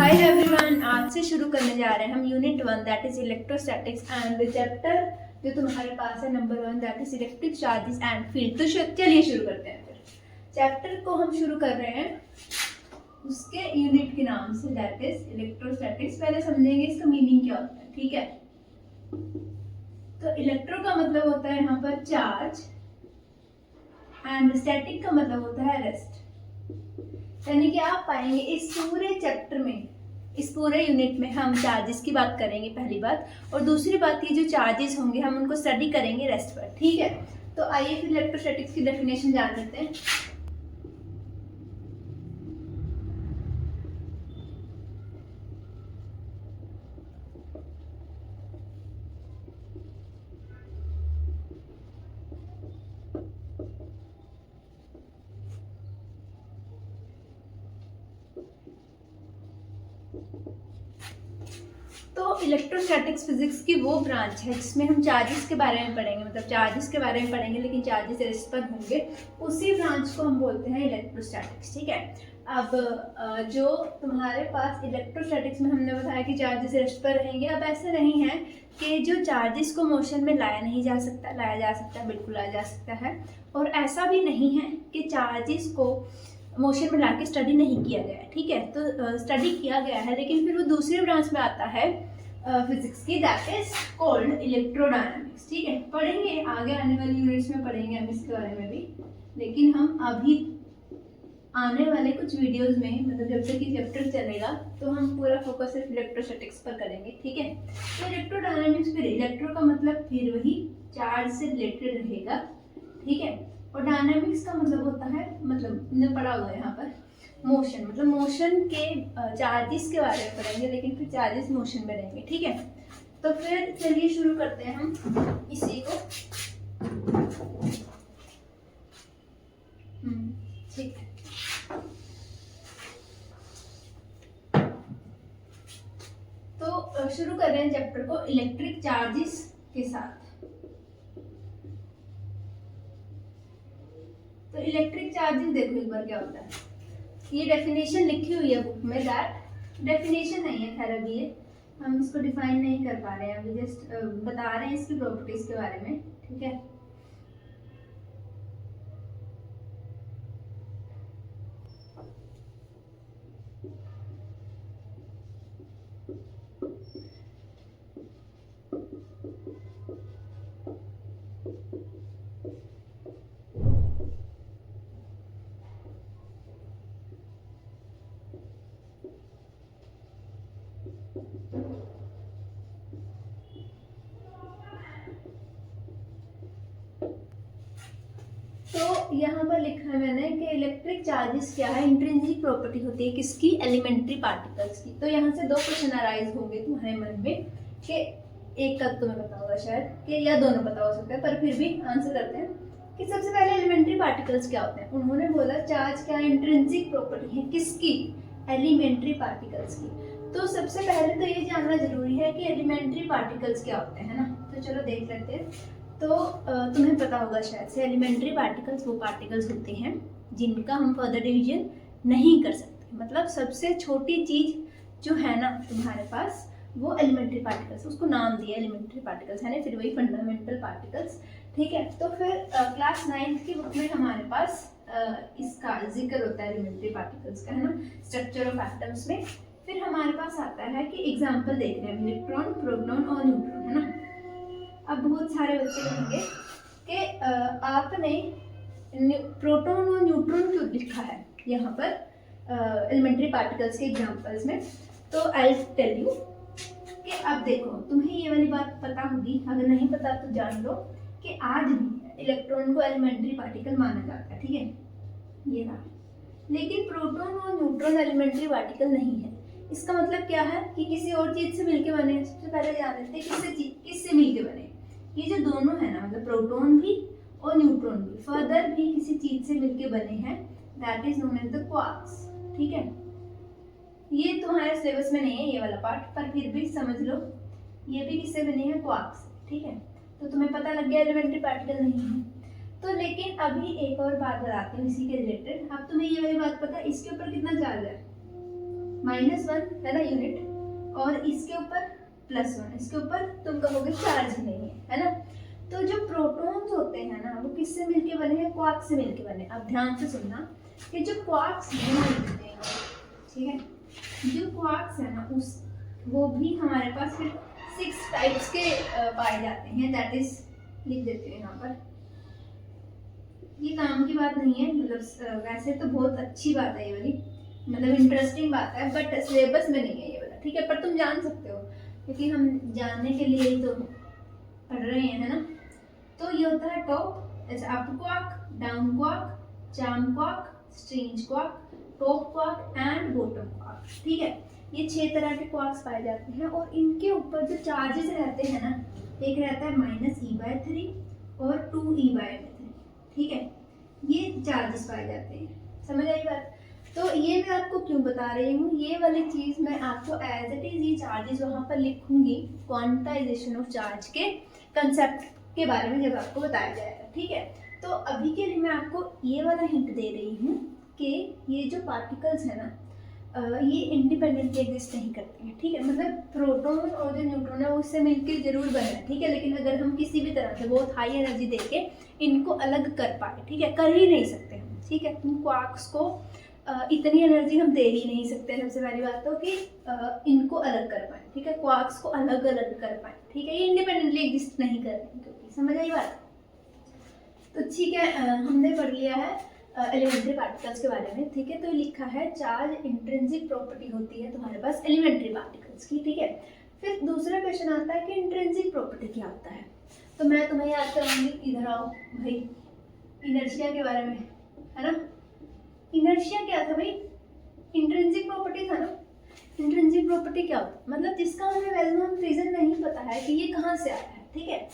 Hi everyone, आज से शुरू करने जा रहे हैं हम unit 1 that is electrostatics and chapter जो तुम्हारे पास है number 1 that is electric charges and field. तो चलिए शुरू करते हैं। फिर चैप्टर को हम शुरू कर रहे हैं उसके यूनिट के नाम से दैट इज इलेक्ट्रोस्टैटिक्स। पहले समझेंगे इसका मीनिंग क्या होता है, ठीक है। तो इलेक्ट्रो का मतलब होता है यहाँ पर चार्ज एंड स्टैटिक का मतलब होता है रेस्ट। यानी कि आप पाएंगे इस पूरे चैप्टर में, इस पूरे यूनिट में हम चार्जेस की बात करेंगे पहली बात, और दूसरी बात ये जो चार्जेस होंगे हम उनको स्टडी करेंगे रेस्ट पर, ठीक है। तो आइए फिर इलेक्ट्रोस्टैटिक्स की डेफिनेशन जान लेते हैं। तो इलेक्ट्रोस्टैटिक्स फिजिक्स की वो ब्रांच है जिसमें हम चार्जेस के बारे में पढ़ेंगे, मतलब चार्जेस के बारे में पढ़ेंगे लेकिन चार्जेस रेस्ट पर होंगे। उसी ब्रांच को हम बोलते हैं इलेक्ट्रोस्टैटिक्स, ठीक है। अब जो तुम्हारे पास इलेक्ट्रोस्टैटिक्स में हमने बताया कि चार्जेस रेस्ट पर रहेंगे। अब ऐसा नहीं है कि जो चार्जेस को मोशन में लाया नहीं जा सकता, लाया जा सकता है, बिल्कुल लाया जा सकता है। और ऐसा भी नहीं है कि चार्जेस को मोशन में ला के स्टडी नहीं किया गया है, ठीक है। तो स्टडी किया गया है लेकिन फिर वो दूसरी ब्रांच में आता है फिजिक्स की, दैट इज कॉल्ड इलेक्ट्रोडायनामिक्स, ठीक है। पढ़ेंगे आगे आने वाली यूनिट्स में पढ़ेंगे हम इसके बारे में भी, लेकिन हम अभी आने वाले कुछ वीडियोस में, मतलब जब तक ये चैप्टर चलेगा तो हम पूरा फोकस सिर्फ इलेक्ट्रोस्टैटिक्स पर करेंगे, ठीक है। तो इलेक्ट्रोडायनामिक्स फिर इलेक्ट्रो का मतलब फिर वही चार्ज से रिलेटेड रहेगा, ठीक है। और डायनामिक्स का मतलब होता है, मतलब ने पढ़ा हुआ है यहाँ पर मोशन, मतलब मोशन के चार्जेस के बारे में पढ़ेंगे लेकिन फिर चार्जेस मोशन में रहेंगे, ठीक है। तो फिर चलिए शुरू करते हैं हम इसी को, ठीक है। तो शुरू कर रहे हैं चैप्टर को इलेक्ट्रिक चार्जेस के साथ। तो इलेक्ट्रिक चार्जेस देखो एक बार क्या होता है। ये डेफिनेशन लिखी हुई है बुक में, दैट डेफिनेशन नहीं है, खैर अभी ये हम इसको डिफाइन नहीं कर पा रहे हैं, अभी जस्ट बता रहे हैं इसकी प्रॉपर्टीज के बारे में, ठीक है। तो यहाँ पर लिखा है मैंने कि इलेक्ट्रिक चार्जेस क्या है, इंट्रिंसिक प्रॉपर्टी होती है किसकी, एलिमेंट्री पार्टिकल्स की। तो यहाँ से दो क्वेश्चन अराइज होंगे तुम्हारे मन में कि एक का तुम्हें पता होगा शायद कि या दोनों पता हो सकता है, पर फिर भी आंसर करते हैं कि सबसे पहले एलिमेंट्री पार्टिकल्स क्या होते हैं। उन्होंने बोला चार्ज क्या इंट्रिंसिक प्रॉपर्टी है किसकी, एलिमेंट्री पार्टिकल्स की। तो सबसे पहले तो ये जानना जरूरी है कि एलिमेंट्री पार्टिकल्स क्या होते हैं ना। तो चलो देख लेते हैं। तो तुम्हें पता होगा शायद से एलिमेंट्री पार्टिकल्स वो पार्टिकल्स होते हैं जिनका हम फर्दर डिवीजन नहीं कर सकते, मतलब सबसे छोटी चीज जो है ना तुम्हारे पास वो एलिमेंट्री पार्टिकल्स, उसको नाम दिया एलिमेंट्री पार्टिकल्स है ना, फिर वही फंडामेंटल पार्टिकल्स, ठीक है। तो फिर क्लास 9th की बुक में हमारे पास इसका जिक्र होता है एलिमेंट्री पार्टिकल्स का, है ना, स्ट्रक्चर ऑफ एटम्स में। फिर हमारे पास आता है कि एग्जाम्पल देख रहे हैं इलेक्ट्रॉन, प्रोटॉन और न्यूट्रॉन, है ना। अब बहुत सारे बच्चे कहेंगे कि आपने प्रोटॉन और न्यूट्रॉन क्यों लिखा है यहाँ पर एलिमेंट्री पार्टिकल्स के एग्जांपल्स में। तो आई टेल यू कि अब देखो तुम्हें ये वाली बात पता होगी, अगर नहीं पता तो जान लो कि आज भी इलेक्ट्रॉन को एलिमेंट्री पार्टिकल माना जाता है, ठीक है, ये रहा। लेकिन प्रोटॉन और न्यूट्रॉन एलिमेंट्री पार्टिकल नहीं है। इसका मतलब क्या है कि किसी और चीज से मिलके बने। सबसे पहले जान लेते हैं किससे मिलके बने। ये जो दोनों है ना, मतलब प्रोटॉन भी और न्यूट्रॉन भी फर्दर भी किसी चीज से मिलके बने हैं, that is known as the quarks, ठीक है। ये तुम्हारे सिलेबस में नहीं है ये वाला पार्ट, पर फिर भी समझ लो ये भी किससे बने हैं, क्वार्क्स, ठीक है। तो तुम्हें पता लग गया एलिमेंट्री पार्टिकल नहीं है। तो लेकिन अभी एक और बात बताती हूँ इसी के रिलेटेड। अब तुम्हें ये वाली बात पता है इसके ऊपर कितना चार्ज है, -1 है ना यूनिट, और इसके ऊपर +1, इसके ऊपर तुम कहोगे चार्ज ही नहीं है ना। तो जो प्रोटॉन्स होते हैं ना वो किससे मिलके बने हैं, क्वार्क से मिलके बने। अब ध्यान से सुनना कि जो क्वार्क्स होते हैं, ठीक है, जो क्वार्क्स है ना उस वो भी हमारे पास फिर 6 टाइप्स के पाए जाते हैं। दैट इज लिख देते हैं यहाँ पर, ये काम की बात नहीं है, मतलब वैसे तो बहुत अच्छी बात है ये वाली, मतलब इंटरेस्टिंग बात है, बट सिलेबस में नहीं है ये वाला, ठीक है, पर तुम जान सकते हो क्योंकि हम जानने के लिए ही तो पढ़ रहे हैं, है ना। तो ये होता है टॉप, जैसे up quark, down quark, charm quark, strange quark, top quark and bottom quark, ठीक है। ये 6 तरह के क्वार्क्स पाए जाते हैं और इनके ऊपर जो चार्जेस रहते हैं ना, एक रहता है -e/3 और 2e/3, ठीक है, ये चार्जेस पाए जाते हैं। समझ आई बात। तो ये मैं आपको क्यों बता रही हूँ, ये वाली चीज़ मैं आपको एज इट इज ये चार्जेस वहाँ पर लिखूंगी, क्वांटाइजेशन ऑफ चार्ज के कंसेप्ट के बारे में जब आपको बताया जाएगा, ठीक है। तो अभी के लिए मैं आपको ये वाला हिंट दे रही हूँ कि ये जो पार्टिकल्स है ना ये इंडिपेंडेंटली एग्जिस्ट नहीं करते हैं, ठीक है, मतलब प्रोटॉन और जो न्यूट्रॉन है वो उससे मिलकर जरूर बने हैं, ठीक है, लेकिन अगर हम किसी भी तरह से बहुत हाई एनर्जी देके इनको अलग कर पाए, ठीक है, कर ही नहीं सकते हम, ठीक है। तुम क्वार्क्स को इतनी एनर्जी हम दे ही नहीं सकते, सबसे पहली बात तो कि इनको अलग कर पाए, ठीक है, क्वार्क्स को अलग अलग कर पाए, ठीक है, ये इंडिपेंडेंटली एग्जिस्ट नहीं कर रहे हैं, क्योंकि समझ आई बात। तो ठीक है, हमने पढ़ लिया है एलिमेंट्री पार्टिकल्स के बारे में, ठीक है। तो लिखा है चार्ज इंट्रिंसिक प्रॉपर्टी होती है तुम्हारे पास एलिमेंट्री पार्टिकल्स की, ठीक है। फिर दूसरा क्वेश्चन आता है कि इंट्रिंसिक प्रॉपर्टी क्या होता है। तो मैं तुम्हें याद कराऊंगी, इधर आओ भाई, इनर्शिया के बारे में, है ना। इनर्शिया क्या था भाई, इंट्रिंसिक प्रॉपर्टी था ना। इंट्रिंसिक प्रॉपर्टी क्या होता है, मतलब जिसका हमें वेल नोन रीजन नहीं पता है कि ये कहाँ से आया है, ठीक है।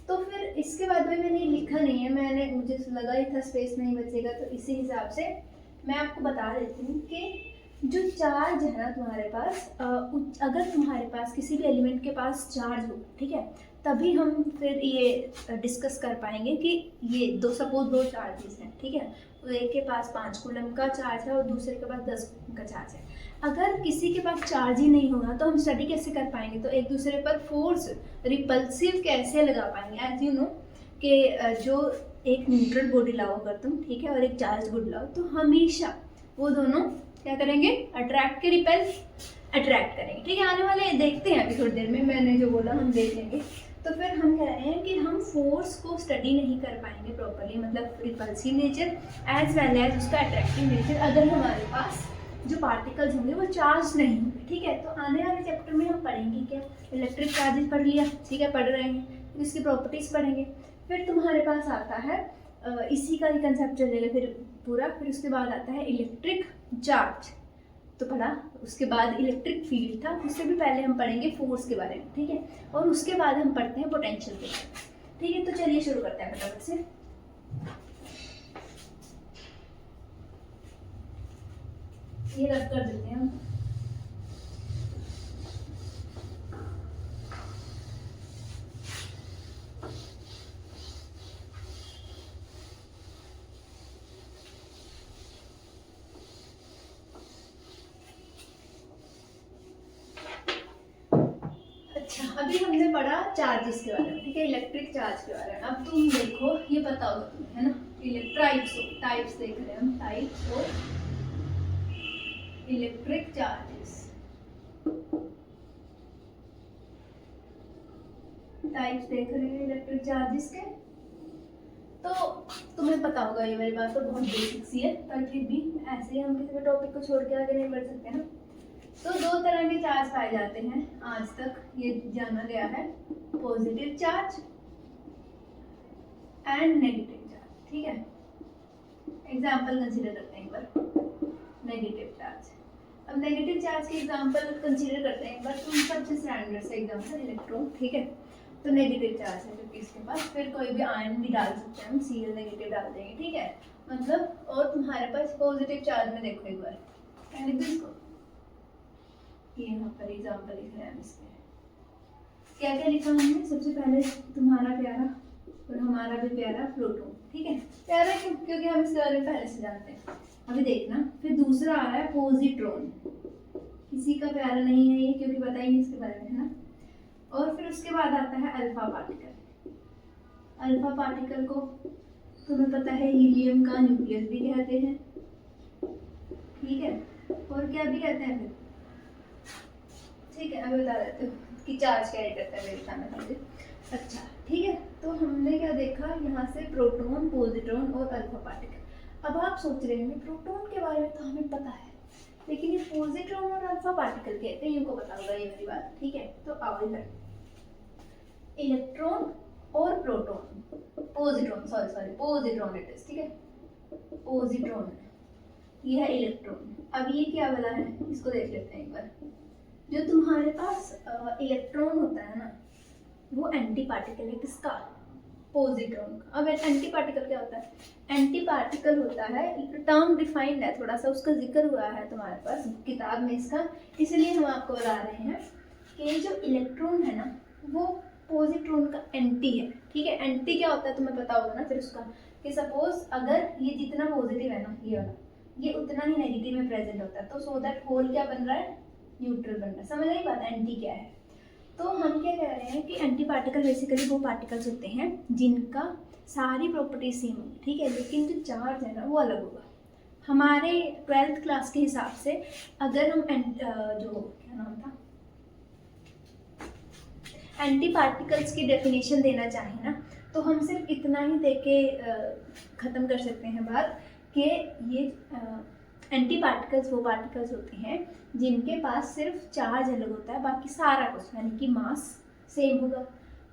तो फिर इसके बाद में मैंने लिखा नहीं है, मुझे लगा ही था स्पेस नहीं बचेगा, तो इसी हिसाब से मैं आपको बता देती हूँ कि जो चार्ज है ना तुम्हारे पास, अगर तुम्हारे पास किसी भी एलिमेंट के पास चार्ज हो, ठीक है, तभी हम फिर ये डिस्कस कर पाएंगे कि ये सपोज दो चार्जेस हैं, ठीक है, तो एक के पास 5 कूलम का चार्ज है और दूसरे के पास 10 कूलम का चार्ज है। अगर किसी के पास चार्ज ही नहीं होगा तो हम स्टडी कैसे कर पाएंगे, तो एक दूसरे पर फोर्स रिपल्सिव कैसे लगा पाएंगे। एज यू नो कि जो एक न्यूट्रल बॉडी लाओ अगर तुम, ठीक है, और एक चार्ज बॉडी लाओ, तो हमेशा वो दोनों क्या करेंगे, अट्रैक्ट के रिपेल अट्रैक्ट करेंगे, ठीक है। आने वाले देखते हैं, अभी थोड़ी देर में मैंने जो बोला हम देखेंगे। तो फिर हम कह रहे हैं कि हम फोर्स को स्टडी नहीं कर पाएंगे प्रॉपर्ली, मतलब repulsive nature as well as उसका अट्रैक्टिव नेचर, अगर हमारे पास जो पार्टिकल्स होंगे वो चार्ज नहीं होंगे, ठीक है। तो आने वाले चैप्टर में हम पढ़ेंगे क्या, इलेक्ट्रिक चार्जेस पढ़ लिया, ठीक है, पढ़ रहे हैं, फिर इसकी प्रॉपर्टीज़ पढ़ेंगे। फिर तुम्हारे पास आता है इसी का ही कंसेप्ट चलेगा फिर पूरा, फिर उसके बाद आता है इलेक्ट्रिक चार्ज, तो पढ़ा। उसके बाद इलेक्ट्रिक फील्ड था, उससे भी पहले हम पढ़ेंगे फोर्स के बारे में, ठीक है, और उसके बाद हम पढ़ते हैं पोटेंशियल के बारे में, ठीक है। तो चलिए शुरू करते हैं फटाफट से। ये रब कर देते हैं हम। अच्छा, अभी हमने पढ़ा चार्जेस के बारे में, ठीक है, इलेक्ट्रिक चार्ज के बारे में। अब तुम देखो, ये पता होगा तुम्हें, है ना, टाइप्स देख रहे हैं हम, types of electric charges, types देख रहे हैं इलेक्ट्रिक चार्जेस के। तो तुम्हें पता होगा, ये मेरी बात तो बहुत बेसिक सी है, पर फिर भी ऐसे ही हम किसी भी टॉपिक को छोड़ के आगे नहीं बढ़ सकते ना। तो 2 तरह के चार्ज पाए जाते हैं, आज तक ये जाना गया है, positive charge and negative charge, ठीक है। एग्जाम्पल कंसीडर करते हैं एक बार, नेगेटिव चार्ज। अब नेगेटिव चार्ज के एग्जांपल कंसीडर करते हैं एक बार, तो सबसे स्टैंडर्ड से एग्जांपल इलेक्ट्रॉन, ठीक है। तो नेगेटिव चार्ज है क्योंकि इसके पास, फिर कोई भी आयन भी डाल सकते हैं हम, Cl नेगेटिव डाल देंगे, ठीक है, मतलब। और तुम्हारे पास पॉजिटिव चार्ज में देखो एक बार, लिख दो इसको, ये यहाँ पर एग्जांपल लिख रहे हैं इसके, क्या क्या लिखा हमने। सबसे पहले तुम्हारा प्यारा और हमारा भी प्यारा प्रोटॉन, ठीक है, प्यारा क्यों, क्योंकि हम इसके बारे में पहले से जानते हैं। अभी देखना, फिर दूसरा आ रहा है पॉजिट्रॉन, किसी का प्यारा नहीं है ये, क्योंकि पता ही नहीं इसके बारे में, है ना। और फिर उसके बाद आता है अल्फा पार्टिकल। अल्फा पार्टिकल को तुम्हें पता है हीलियम का न्यूक्लियस भी कहते हैं, ठीक है, और क्या भी कहते हैं फिर, ठीक है, अभी बता देते हो कि चार्ज कैरी करता है मेरे सामने मुझे। अच्छा ठीक है, तो हमने क्या देखा यहाँ से, प्रोटॉन, पॉजिट्रॉन और अल्फा पार्टिकल। अब आप सोच रहे होंगे प्रोटॉन के बारे में तो हमें पता है, लेकिन ये पॉजिट्रॉन और अल्फा पार्टिकल कहते हैं, इनको पता होगा ये मेरी बात, ठीक है। तो आओ इधर, इलेक्ट्रॉन और proton, positron, positron it is, ठीक है, पॉजिट्रॉन, ये है इलेक्ट्रॉन। अब ये क्या वाला है, इसको देख लेते हैं एक बार। जो तुम्हारे पास इलेक्ट्रॉन होता है ना, वो एंटी पार्टिकल है, किसका, पॉजिट्रॉन का। अब एंटी पार्टिकल क्या होता है, एंटी पार्टिकल होता है, एक टर्म डिफाइंड है, थोड़ा सा उसका जिक्र हुआ है तुम्हारे पास किताब में इसका, इसलिए हम आपको बता रहे हैं कि जो इलेक्ट्रॉन है ना, वो पॉजिट्रॉन का एंटी है, ठीक है। एंटी क्या होता है तुम्हें पता होगा ना फिर उसका, कि सपोज अगर ये जितना पॉजिटिव है ना, ये वाला, ये उतना ही नेगेटिव में प्रेजेंट होता है, तो सो दैट होल क्या बन रहा है, न्यूट्रल बन रहा है। समझ नहीं पाता एंटी क्या है। तो हम क्या कह रहे हैं कि एंटी पार्टिकल बेसिकली वो पार्टिकल्स होते हैं जिनका सारी प्रॉपर्टी सेम होगी, ठीक है, लेकिन जो चार्ज है ना वो अलग होगा। हमारे 12th क्लास के हिसाब से अगर हम जो क्या नाम था, एंटी पार्टिकल्स की डेफिनेशन देना चाहें ना, तो हम सिर्फ इतना ही दे के ख़त्म कर सकते हैं बात, कि ये एंटी पार्टिकल्स वो पार्टिकल्स होते हैं जिनके पास सिर्फ चार्ज अलग होता है, बाकी सारा कुछ यानी कि मास सेम होगा,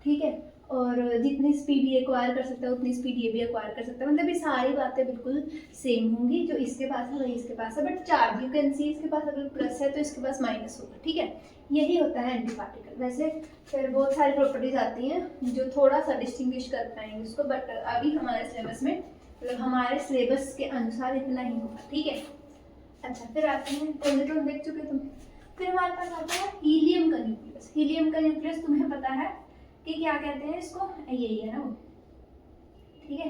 ठीक है, और जितनी स्पीड ये एक्वायर कर सकता है उतनी स्पीड ये भी एक्वायर कर सकता है, मतलब ये सारी बातें बिल्कुल सेम होंगी। जो इसके पास है वही इसके पास है, but charge you can see, इसके पास अगर प्लस है तो इसके पास माइनस होगा, ठीक है। यही होता है एंटी पार्टिकल। वैसे फिर बहुत सारी प्रॉपर्टीज आती हैं जो थोड़ा सा डिस्टिंग्विश कर पाएंगे उसको, बट अभी हमारे सिलेबस में, मतलब हमारे सिलेबस के अनुसार इतना ही होगा, ठीक है। अच्छा फिर आते हैं, पॉजिट्रॉन देख चुके तुम। फिर हमारे पास आता है हीलियम का न्यूक्लियस। हीलियम का न्यूक्लियस तुम्हें पता है कि क्या कहते हैं इसको, यही है ना वो, ठीक है,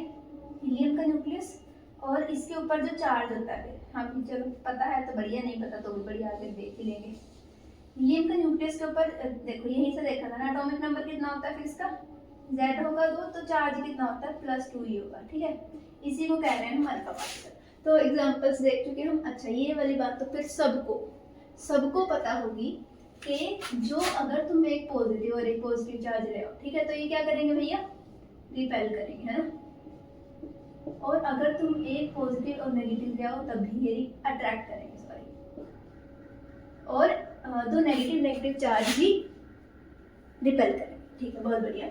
हीलियम का न्यूक्लियस। और इसके ऊपर जो चार्ज होता है, हाँ चलो पता है तो बढ़िया, नहीं पता तो भी बढ़िया, आगे देख ही लेंगे। हीलियम का न्यूक्लियस के ऊपर देखो, यहीं से देखा था ना, एटॉमिक नंबर कितना होता है फिर इसका, Z होगा 2, तो चार्ज कितना होता है +2 ही होगा, ठीक है। इसी को कह रहे हैं हम अल्फा पार्टिकल। तो एग्जांपल्स देख चुके हम। अच्छा ये वाली बात तो फिर सबको पता होगी कि जो अगर तुम एक पॉजिटिव और एक पॉजिटिव चार्ज ले आओ, ठीक है, तो ये क्या करेंगे भैया, रिपेल करेंगे, है ना। और अगर तुम एक पॉजिटिव और नेगेटिव ले आओ तब भी ये अट्रैक्ट करेंगे, सॉरी, और दो नेगेटिव चार्ज भी रिपेल करेंगे, ठीक है, बहुत बढ़िया।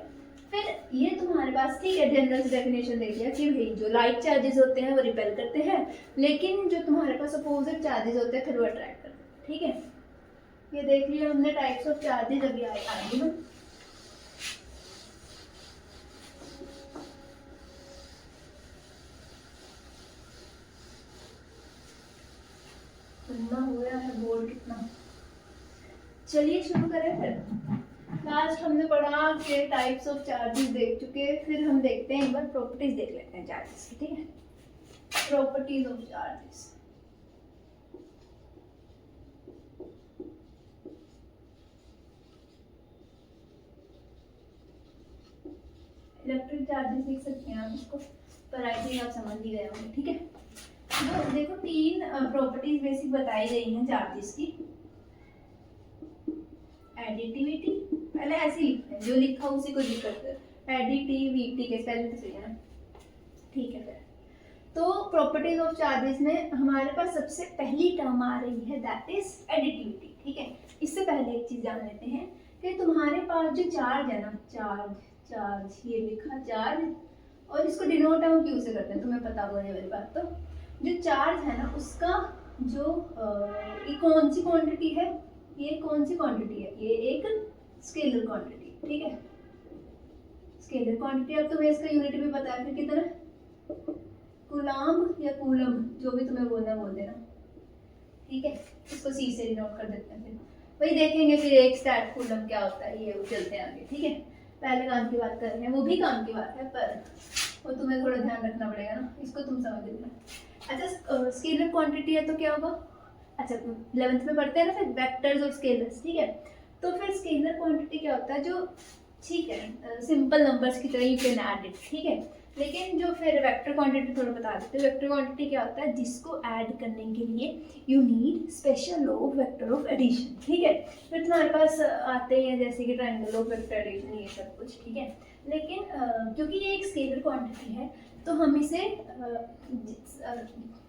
फिर ये तुम्हारे पास, ठीक है, जनरल डेफिनेशन देख लिया कि भाई जो लाइट चार्जेस होते हैं वो रिपेल करते हैं, लेकिन जो तुम्हारे पास अपोजिट चार्जेस होते हैं फिर वो अट्रैक्ट करते हैं, ठीक है। ये देख लिया हमने टाइप्स ऑफ चार्जेस, अभी आएंगे हम। कितना हो गया है बोर्ड, कितना, चलिए शुरू करें फिर। लास्ट हमने पढ़ा कि टाइप्स ऑफ चार्जेस देख चुके, फिर हम देखते हैं एक बार प्रॉपर्टीज देख लेते हैं चार्जेस की, ठीक है। Properties of charges, electric charges लिख सकते हैं आप इसको, पर आई थिंक आप समझ ही गए होंगे, ठीक है। तो देखो 3 प्रॉपर्टीज बेसिक बताई गई हैं चार्जेस की। एडिटिविटी, पहले ऐसे ही लिखते हैं, जो लिखा उसी को लिख करते हैं, एडिटिविटी के स्पेलिंग तो सही है ना, ठीक है। फिर तो प्रॉपर्टीज ऑफ चार्जेस में हमारे पास सबसे पहली टर्म आ रही है, दैट इज एडिटिविटी, ठीक है। इससे पहले एक चीज जान लेते हैं कि तुम्हारे पास जो चार्ज है ना, चार्ज ये लिखा चार्ज, और इसको डिनोट हम क्यू से करते हैं, तुम्हें पता होगा ये वाली बात। तो जो चार्ज है ना उसका जो ये कौन सी क्वांटिटी है, ये कौन सी क्वांटिटी है, ये एक स्केलर क्वांटिटी, ठीक है, स्केलर क्वांटिटी। अब तुम्हें इसका यूनिट भी पता है, फिर कितना, कूलम्ब या कूलम, जो भी तुम्हें बोलना बोल देना, ठीक है। इसको सी से डिनोट कर देते हैं, फिर वही देखेंगे फिर एक स्टैट कूलम क्या होता है, ये चलते हैं आगे, ठीक है। पहले काम की बात कर रहे हैं, वो भी काम की बात है पर वो तुम्हें थोड़ा ध्यान रखना पड़ेगा ना, इसको तुम समझ लेना। अच्छा स्केलर क्वांटिटी है तो क्या होगा, अच्छा 11th में पढ़ते हैं ना फिर वेक्टर्स और स्केलर्स, ठीक है। तो फिर स्केलर क्वांटिटी क्या होता है, जो ठीक है सिंपल नंबर्स की तरह यू कैन ऐड इट, ठीक है। लेकिन जो फिर वेक्टर क्वांटिटी थोड़ा बता देते हैं। वेक्टर क्वांटिटी क्या होता है, जिसको ऐड करने के लिए you need special law of vector of addition, ठीक है। फिर तुम्हारे पास आते हैं जैसे कि ट्रायंगल ऑफ वेक्टर एडिशन, ये सब कुछ, ठीक है। लेकिन क्योंकि ये एक स्केलर क्वांटिटी है तो हम इसे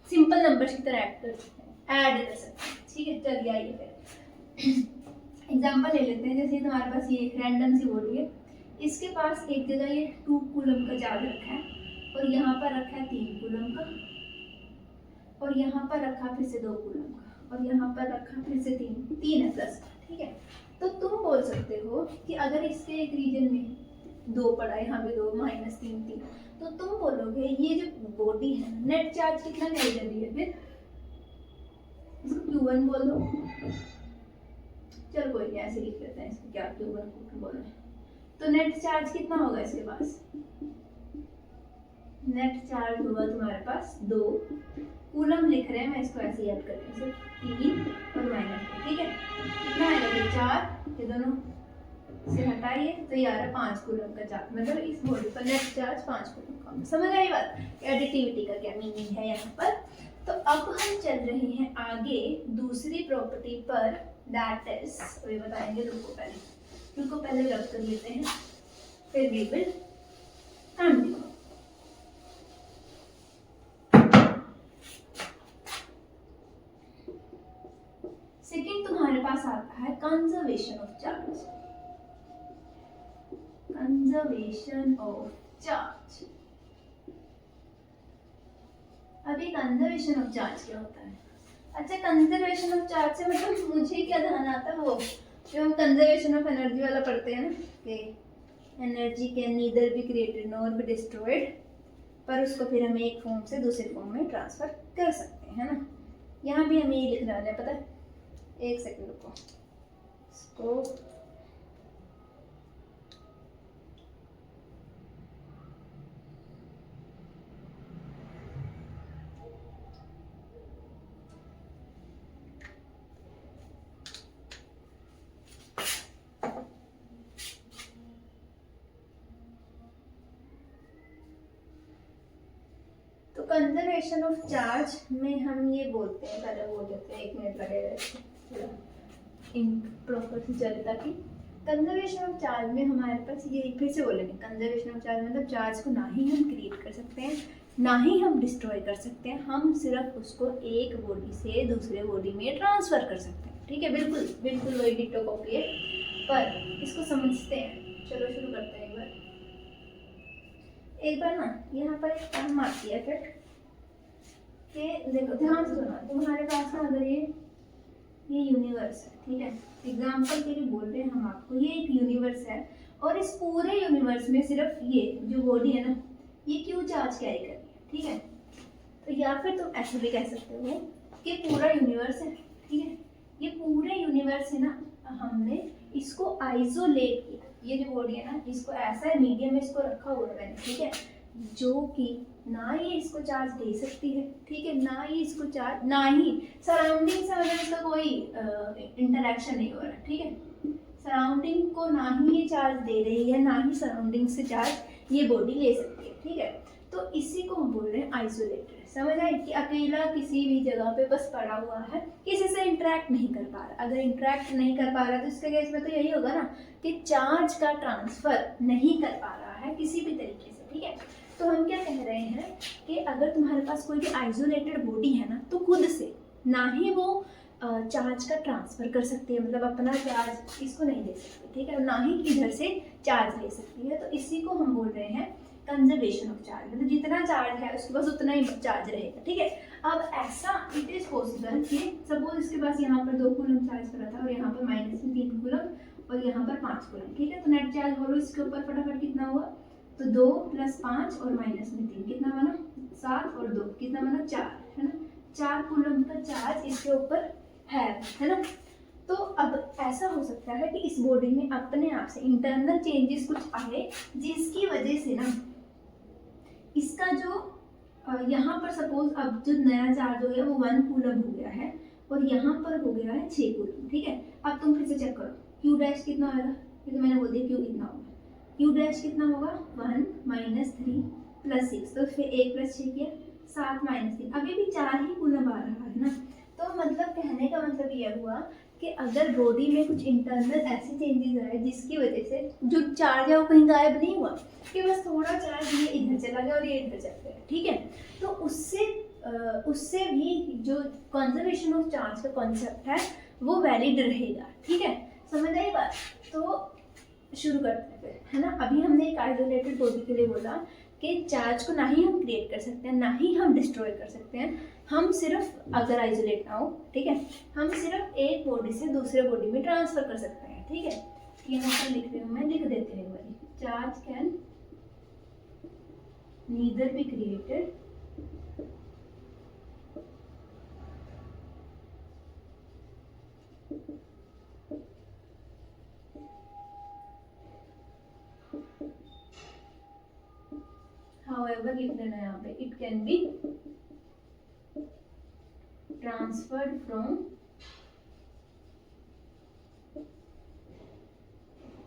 सिंपल नंबर्स की तरह ऐड कर सकते हैं, ठीक है। चलिए आइए फिर एग्जाम्पल ले लेते हैं। जैसे तुम्हारे पास ये रैंडम सी बॉडी है, इसके पास एक जगह ये 2 कूलम का चार्ज रखा है और यहाँ पर रखा है 3 कूलम का, और यहाँ पर रखा फिर से 2 कूलम का, और यहाँ पर रखा फिर से 3 है प्लस, ठीक है। तो तुम बोल सकते हो कि अगर इसके एक रीजन में 2 पड़ा है, यहाँ पे 2 -3 तो तुम बोलोगे ये जो बॉडी है नेट चार्ज कितना कैरी कर रही है, फिर इसको Q1 बोल दो। चलो कोई नहीं, ऐसे लिख लेते हैं इसको, क्या Q1 बोल रहे हैं। तो नेट चार्ज कितना होगा इसके पास, नेट चार्ज होगा तुम्हारे पास 2 कूलम लिख रहे हैं, मैं इसको ऐसे याद कर रही हूँ, 3 और -3, ठीक है। कितना आएगा फिर 4, ये दोनों से हटाइए तो ये आ रहा है 5 कूलम का चार्ज, मतलब इस बॉडी पर नेट चार्ज 5 कूलम का। समझ आई बात, एडिटिविटी का क्या मीनिंग है यहाँ पर। तो अब हम चल रहे हैं आगे दूसरी प्रॉपर्टी पर, दैट इज, अभी बताएंगे, रुको पहले रब कर लेते हैं, फिर वी विल कंटिन्यू। सेकेंड तुम्हारे पास आता है conservation of charge, conservation of charge. अभी कंजर्वेशन ऑफ चार्ज क्या होता है? अच्छा, कंजर्वेशन ऑफ चार्ज से मतलब मुझे क्या ध्यान आता है, वो जो हम कंजर्वेशन ऑफ एनर्जी वाला पढ़ते हैं ना, कि energy can neither be created nor be destroyed, पर उसको फिर हम एक फॉर्म से दूसरे फॉर्म में ट्रांसफर कर सकते हैं ना। यहाँ भी हमें ये लिखना है, पता है, एक सेकंड रुको, इसको कंजर्वेशन ऑफ चार्ज में हम ये बोलते हैं, पहले बोल देते हैं, 1 मिनट लगेगा इन प्रॉपर से चले, ताकि कंजर्वेशन ऑफ चार्ज में हमारे पास ये फिर से बोलेंगे, कंजर्वेशन ऑफ चार्ज मतलब चार्ज को ना ही हम क्रिएट कर सकते हैं ना ही हम डिस्ट्रॉय कर सकते हैं, हम सिर्फ उसको एक बॉडी से दूसरे बॉडी में ट्रांसफर कर सकते हैं, ठीक है। बिल्कुल वही डिट्टो कॉपी है, पर इसको समझते हैं। चलो शुरू करते हैं एक बार ना, यहाँ पर एक टर्म आती है फिर कि देखो ध्यान से सुना, तुम्हारे पास ना अगर ये यूनिवर्स है, ठीक है, एग्जाम्पल के लिए बोल रहे हैं हम आपको, ये एक यूनिवर्स है और इस पूरे यूनिवर्स में सिर्फ ये जो बॉडी है ना, ये क्यों चार्ज कैरी कर रही है, ठीक है। तो या फिर तुम ऐसे भी कह सकते हो कि पूरा यूनिवर्स है, ठीक है, ये पूरे यूनिवर्स है ना, हमने इसको आइसोलेट किया, ये जो बॉडी है ना, इसको ऐसा मीडियम में इसको रखा हुआ है मैंने, ठीक है, जो कि ना ये इसको चार्ज दे सकती है, ठीक है, ना ही इसको चार्ज, ना ही सराउंडिंग से मतलब इसका कोई इंटरेक्शन नहीं हो रहा, ठीक है। सराउंडिंग को ना ही ये चार्ज दे रही है, ना ही सराउंडिंग से चार्ज ये बॉडी ले सकती है, ठीक है। तो इसी को हम बोल रहे हैं आइसोलेटेड। समझ आए कि अकेला किसी भी जगह पे बस पड़ा हुआ है, किसी से इंटरेक्ट नहीं कर पा रहा। अगर इंटरेक्ट नहीं कर पा रहा तो इसके केस में तो यही होगा ना कि चार्ज का ट्रांसफर नहीं कर पा रहा है किसी भी तरीके से, ठीक है। तो हम क्या कह रहे हैं कि अगर तुम्हारे पास कोई भी आइसोलेटेड बॉडी है ना, तो खुद से ना ही वो चार्ज का ट्रांसफर कर सकती है, मतलब अपना चार्ज इसको नहीं दे सकती, ठीक है, ना ही इधर से चार्ज ले सकती है। तो इसी को हम बोल रहे हैं कंजर्वेशन ऑफ चार्ज, मतलब जितना चार्ज है उसके पास उतना ही चार्ज रहेगा, ठीक है। अब ऐसा इट इज पॉसिबल कि सपोज इसके पास यहाँ पर 2 कूलम चार्ज करा था और यहाँ पर -3 कूलम और यहाँ पर 5 कूलम, ठीक है। तो नेट चार्ज बोलो इसके ऊपर फटाफट कितना हुआ, तो 2 + 5 और -3 कितना बना, 7 और 2 कितना बना, 4, है ना। 4 कूलम का चार्ज इसके ऊपर है ना। तो अब ऐसा हो सकता है कि इस बॉडी में अपने आप से इंटरनल चेंजेस कुछ आए, जिसकी वजह से ना इसका जो यहाँ पर सपोज अब जो नया चार्ज हो गया वो 1 कूलम हो गया है, और यहाँ पर हो गया है 6 कूलम, ठीक है। अब तुम फिर से चेक करो क्यू डैश कितना आएगा, ये तो मैंने बोल दिया क्यू कितना होगा, क्यू डैश कितना होगा 1 - 3 + 6, तो फिर 1 + 6 किया 7 - 3, अभी भी 4 ही कूलम आ रहा है ना। तो मतलब कहने का मतलब ये हुआ कि अगर बॉडी में कुछ इंटरनल ऐसे चेंजेस आए जिसकी वजह से जो चार्ज है वो कहीं गायब नहीं हुआ, कि बस थोड़ा चार्ज ये इधर चला गया और ये इधर चला गया, ठीक है, तो उससे भी जो कंजर्वेशन ऑफ चार्ज का कॉन्सेप्ट है वो वैलिड रहेगा, ठीक है, समझ आई बात। तो शुरू करते हैं फिर, है ना। अभी हमने एक आइसोलेटेड बॉडी के लिए बोला कि चार्ज को ना ही हम क्रिएट कर सकते हैं ना ही हम डिस्ट्रॉय कर सकते हैं, हम सिर्फ अगर आइसोलेट ना हो, ठीक है, हम सिर्फ एक बॉडी से दूसरे बॉडी में ट्रांसफर कर सकते हैं, ठीक है। यहाँ पर लिख रही हूँ मैं, लिख देती हूँ भाई, charge can neither be created however लिख लेना यहाँ पे, it can be transferred from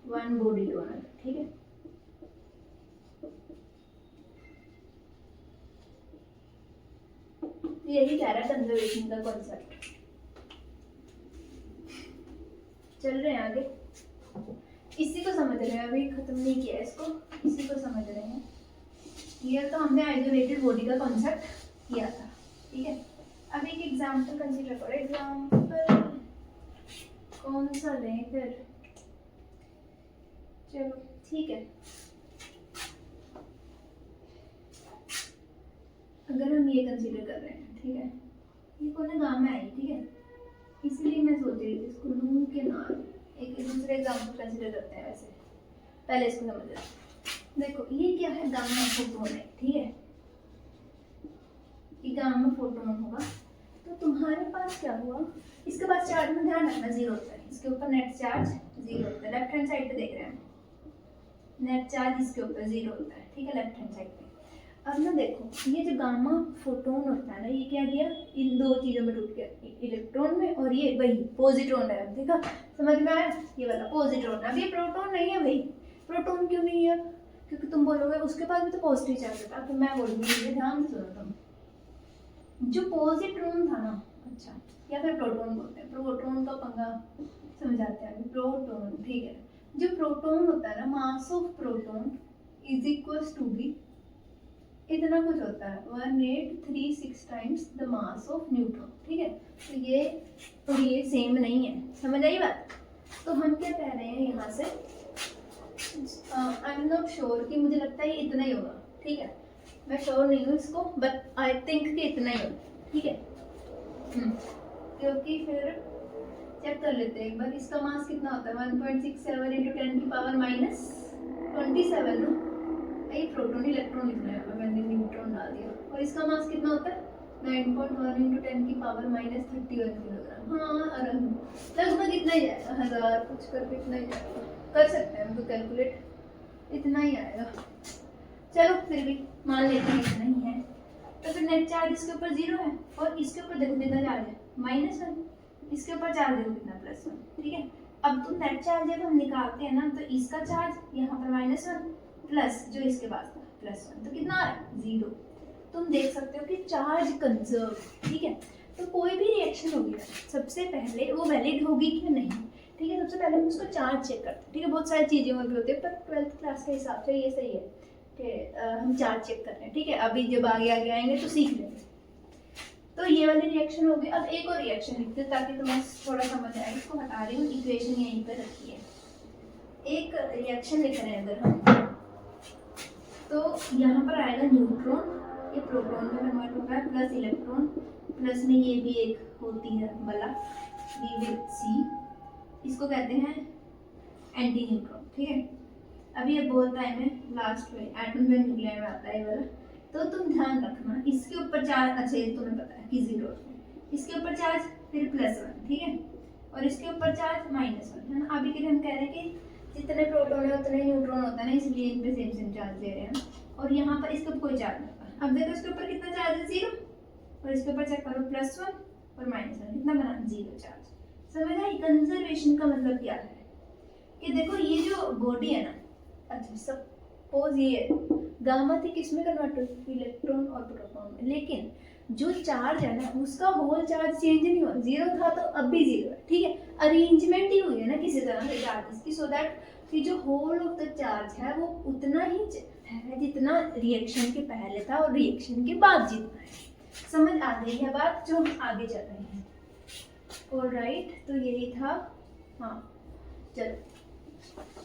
one body to another, ठीक है। यही कह रहा है कंजर्वेशन का कॉन्सेप्ट। चल रहे हैं आगे, इसी को समझ रहे हैं, अभी खत्म नहीं किया इसको, इसी को समझ रहे हैं। ये तो हमने आइसोलेटेड बॉडी का कॉन्सेप्ट किया था, ठीक है। अब एक एग्जांपल कंसीडर करो, एग्जांपल कौन सा लें फिर, चलो ठीक है। अगर हम ये कंसीडर कर रहे हैं, ठीक है, ये कौन है, गामा है, ठीक है, इसलिए मैं सोच रही थी इसको लूँ के नाम, एक दूसरे एग्जांपल कंसीडर करते हैं। वैसे पहले इसको समझ लेते हैं। देखो ये क्या है, गामा फोटोन है, ठीक है, ये गामा फोटोन होगा, तो तुम्हारे पास क्या हुआ, इसके पास चार्ज में ध्यान रखना 0 होता है, इसके ऊपर नेट चार्ज 0 होता है, लेफ्ट हैंड साइड पे देख रहे हैं, नेट चार्ज इसके ऊपर 0 होता है, ठीक है, लेफ्ट हैंड साइड पे। अब ना देखो ये जो गामा फोटोन होता है ना, ये क्या किया, इन दो चीज़ों में टूट गया, इलेक्ट्रॉन में, और ये वही पॉजिट्रॉन है, देखा समझ में आया, ये वाला पॉजिट्रॉन। अब ये प्रोटॉन नहीं है भाई, प्रोटॉन क्यों नहीं है, क्योंकि तुम बोलोगे उसके पास भी तो पॉजिटिव चार्ज था, तो मैं बोलूँगी ये ध्यान से सुनो तुम, जो पॉजिट्रॉन था ना, अच्छा, या फिर प्रोटॉन बोलते हैं, प्रोटॉन का पंगा समझाते हैं, प्रोटॉन, ठीक है, जो प्रोटॉन होता है ना, mass of proton is equals to B इतना कुछ होता है 1836 times the mass of neutron, ठीक है। तो ये सेम नहीं है, समझ आई बात। तो हम क्या कह रहे हैं यहाँ से, आई एम नॉट श्योर कि मुझे लगता है ये इतना ही होगा, ठीक है, मैं श्योर नहीं हूँ इसको, बट आई थिंक कि इतना ही होगा, ठीक है। क्योंकि फिर चेक कर लेते हैं एक बार, इसका मास कितना होता है 1.67 × 10⁻27 ना, ये प्रोटॉन इलेक्ट्रॉन लिखना है, मैंने न्यूट्रॉन डाल दिया, और इसका मास कितना होता है 9.1 × 10⁻31 किलोग्राम, हाँ लगभग इतना ही आएगा, 1000 कुछ करके इतना ही आएगा, कर सकते हैं हम तो कैलकुलेट, इतना ही आएगा। चलो फिर भी मान लेते हैं इतना ही है, तो फिर नेट चार्ज इसके ऊपर 0 है, और इसके ऊपर देखो कितना चार्ज है -1, इसके ऊपर चार्ज देखो कितना +1, ठीक है। अब तुम नेट चार्ज जब हम निकालते हैं ना, तो इसका चार्ज यहाँ पर -1 प्लस जो इसके पास था +1, तो कितना आ रहा है 0। तुम देख सकते हो कि चार्ज कंजर्व, ठीक है। तो कोई भी रिएक्शन होगी सबसे पहले वो वैलिड होगी कि नहीं, ठीक है, सबसे पहले हम उसका चार्ज चेक करते हैं, ठीक है। बहुत सारी चीज़ें और भी होती है, पर 12th क्लास के हिसाब से ये सही है कि हम चार्ज चेक कर रहे हैं, ठीक है। अभी जब आगे आगे तो सीख लेंगे। तो ये वाली रिएक्शन होगी। अब एक और रिएक्शन लिखते हैं ताकि तुम्हें थोड़ा समझ आए, इसको हटा रही हूँ, इक्वेशन यहीं पर रखी है। एक रिएक्शन लिख रहे हैं अगर हम, तो यहाँ पर आएगा न्यूट्रॉन, ये प्रोटॉन में कन्वर्ट होता है, प्लस इलेक्ट्रॉन, प्लस में ये भी एक होती है बला, वी विल सी, इसको कहते हैं एंटी न्यूट्रॉन, ठीक है। अभी ये बहुत टाइम है, लास्ट में एटम में न्यूक्लियर में आता है ये वाला, तो तुम ध्यान रखना इसके ऊपर चार्ज, अच्छा ये तुम्हें पता है कि 0, इसके ऊपर चार्ज फिर +1, ठीक है, और इसके ऊपर चार्ज -1, है ना। अभी के लिए हम कह रहे हैं कि जितने प्रोटॉन है उतने न्यूट्रॉन होता है ना, इसलिए इन पे सेम चार्ज दे रहे हैं, और यहाँ पर इसके ऊपर कोई चार्ज नहीं होता। अब देखो इसके ऊपर कितना चार्ज है 0, और इसके ऊपर चेक करो +1, और -1 कितना बना, 0 चार्ज। समझ आई? कंजर्वेशन का मतलब क्या है कि देखो ये जो बॉडी है ना, अच्छा सपोज ये गामा थी किसमें कन्वर्ट हुई, इलेक्ट्रॉन और प्रोटॉन में, लेकिन जो चार्ज है ना उसका होल चार्ज चेंज नहीं हुआ, 0 था तो अब भी 0 है, ठीक है। अरेंजमेंट ही हुई है ना किसी तरह से चार्जेस की, सो दैट कि जो होल ऑफ द चार्ज है वो उतना ही है जितना रिएक्शन के पहले था और रिएक्शन के बाद जितना है। समझ आ गई है बात, जो हम आगे चल रहे हैं। ऑलराइट, तो यही था। हाँ चलो,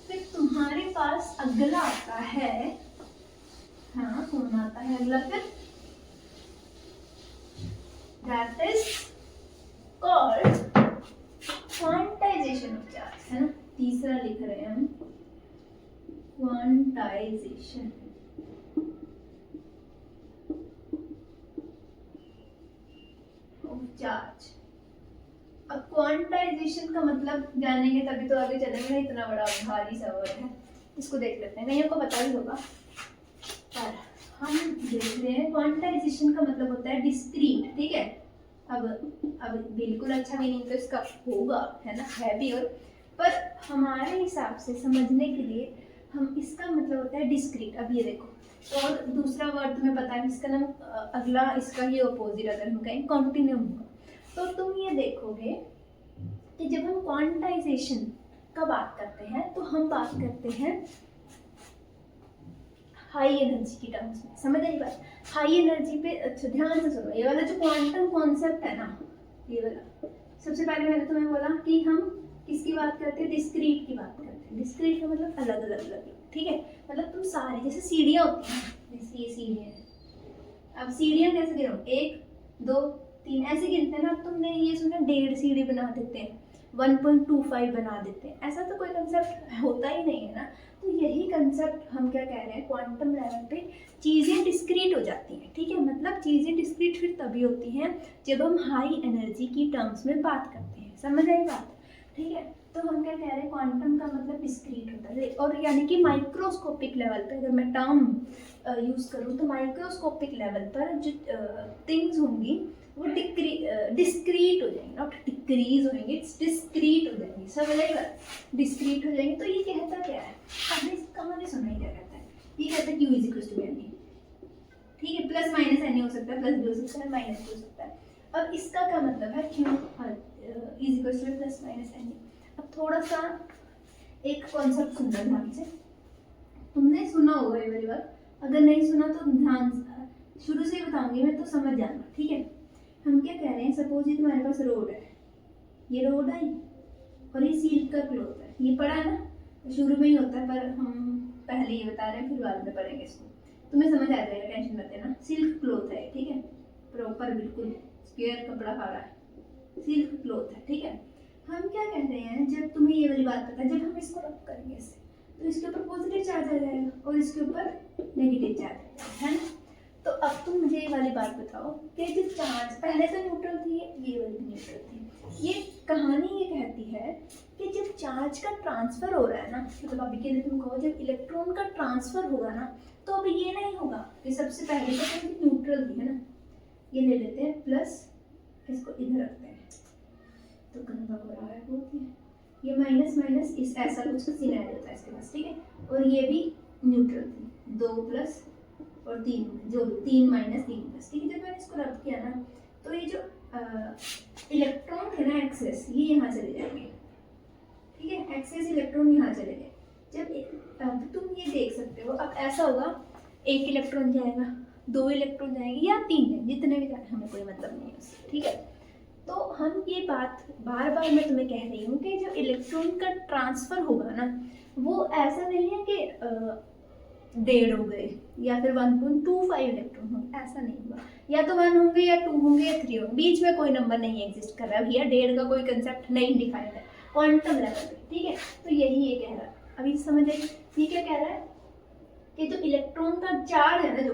फिर तुम्हारे पास अगला आता है, हाँ कौन आता है अगला फिर, that is called quantization of charge, है ना। तीसरा लिख रहे हैं हम, क्वांटाइजेशन ऑफ चार्ज। अब क्वांटाइजेशन का मतलब जानेंगे तभी तो आगे चलेंगे ना, इतना बड़ा भारी सा वर्ड है। इसको देख लेते हैं, कईयों को पता ही होगा पर हम देख रहे हैं। क्वांटाइजेशन का मतलब होता है डिस्क्रीट, ठीक है। अब बिल्कुल अच्छा मीनिंग तो इसका होगा, है ना, है भी, और पर हमारे हिसाब से समझने के लिए हम इसका मतलब होता है डिस्क्रीट। अब ये देखो, तो और दूसरा वर्ड तुम्हें पता है इसका नाम, अगला इसका ही अपोजिट अगर हम कहें कॉन्टिन्यूम होगा। तो तुम ये देखोगे कि जब हम क्वांटाइजेशन का बात करते हैं तो हम बात करते हैं हाई एनर्जी की टर्म्स में। समझ आई बात? हाई एनर्जी पे, अच्छा ध्यान से सुनो, ये वाला जो क्वांटम कॉन्सेप्ट है ना, ये वाला सबसे पहले मैंने तुम्हें बोला कि हम किसकी बात करते हैं, डिस्क्रीट की बात करते हैं। डिस्क्रीट का मतलब अलग अलग अलग, ठीक है। मतलब तुम सारे, जैसे सीढ़ियाँ होती हैं, जैसे ये सीढ़ियाँ हैं, अब सीढ़ियाँ कैसे गिनो, 1 2 3 ऐसे गिनते हैं ना। तुमने ये सुना 1.5 सीढ़ी बना देते हैं, 1.25 बना देते हैं, ऐसा तो कोई कंसेप्ट होता ही नहीं है ना। तो यही कंसेप्ट हम क्या कह रहे हैं, क्वांटम लेवल पे चीज़ें डिस्क्रीट हो जाती हैं, ठीक है। मतलब चीज़ें डिस्क्रीट फिर तभी होती हैं जब हम हाई एनर्जी की टर्म्स में बात करते हैं। समझ आई बात? ठीक है। तो हम क्या कह रहे हैं, क्वांटम का मतलब डिस्क्रीट होता है, और यानी कि माइक्रोस्कोपिक लेवल पे अगर मैं टर्म यूज़ करूँ तो माइक्रोस्कोपिक लेवल पर जो थिंग्स होंगी वो डिस्क्रीट हो जाएंगे, नॉट डिक्रीज होंगे, डिस्क्रीट हो जाएंगी। सब अलग डिस्क्रीट हो जाएंगे। तो ये कहता क्या है, हमने कहानी सुना ही क्या कहता है, ये कहता है Q is equal to n, ठीक है। प्लस माइनस एन हो सकता है, प्लस भी हो सकता है, माइनस भी हो सकता है। अब इसका क्या मतलब है, Q is equal to plus minus n. अब थोड़ा सा एक कॉन्सेप्ट सुनना ध्यान से, तुमने सुना होगा ये वाली बात, अगर नहीं सुना तो ध्यान शुरू से बताऊंगी मैं, तो समझ जाना, ठीक है। हम क्या कह रहे हैं, सपोज ये तुम्हारे पास रोड है, ये रोड आई और ये सिल्क का क्लॉथ है, ये पढ़ा है ना, शुरू में ही होता है, पर हम पहले ये बता रहे हैं, फिर बाद में पढ़ेंगे इसको, तुम्हें समझ आ जाएगा, टेंशन मत लेना। सिल्क क्लॉथ है, ठीक है, प्रॉपर बिल्कुल स्क्वायर कपड़ा खा रहा है, सिल्क क्लॉथ है, ठीक है। हम क्या कह रहे हैं, जब तुम्हें ये वाली बात पता है, जब हम इसको रब करेंगे इससे, तो इसके ऊपर पॉजिटिव चार्ज आ जाएगा और इसके ऊपर नेगेटिव चार्ज, है ना। तो अब तुम मुझे ये वाली बात बताओ कि जो चार्ज पहले तो न्यूट्रल थी, ये वाली न्यूट्रल थी। ये कहानी ये कहती है कि जब चार्ज का ट्रांसफर हो रहा है ना, मतलब अभी के लिए तुम कहो जब इलेक्ट्रॉन का ट्रांसफर होगा ना, तो अब ये नहीं होगा कि सबसे पहले तो न्यूट्रल थी, है ना, ये ले लेते हैं प्लस, इसको इधर रखते हैं, तो गंदा हो रहा है बहुत ही, ये माइनस माइनस इस ऐसा कुछ सिनेरियो होता है इसके पास, ठीक है। और ये भी न्यूट्रल थी, 2 प्लस और 3, जो 3 माइनस 3 प्लस, ठीक है। जब मैंने इसको रब किया ना, तो ये जो इलेक्ट्रॉन थे ना एक्सेस, ये यहाँ चले जाएंगे, ठीक है, एक्सेस इलेक्ट्रॉन यहाँ चले गए। जब तुम ये देख सकते हो, अब ऐसा होगा 1 इलेक्ट्रॉन जाएगा, 2 इलेक्ट्रॉन जाएंगे या 3 है, जितने भी जाए हमें कोई मतलब नहीं है उससे, ठीक है। तो हम ये बात बार बार मैं तुम्हें कह रही हूँ कि जब इलेक्ट्रॉन का ट्रांसफर होगा ना, वो ऐसा नहीं है कि 1.5 हो गए या फिर 1.25 इलेक्ट्रॉन होंगे, ऐसा नहीं होगा, या तो 1 होंगे या 2 होंगे या 3 होंगे, बीच में कोई नंबर नहीं एग्जिस्ट कर रहा है भैया, 1.5 का कोई कंसेप्ट नहीं डिफाइंड है क्वांटम लेवल पे, ठीक है। तो यही ये कह रहा है, अभी समझ आई, ये क्या कह रहा है कि जो इलेक्ट्रॉन का चार्ज है ना, जो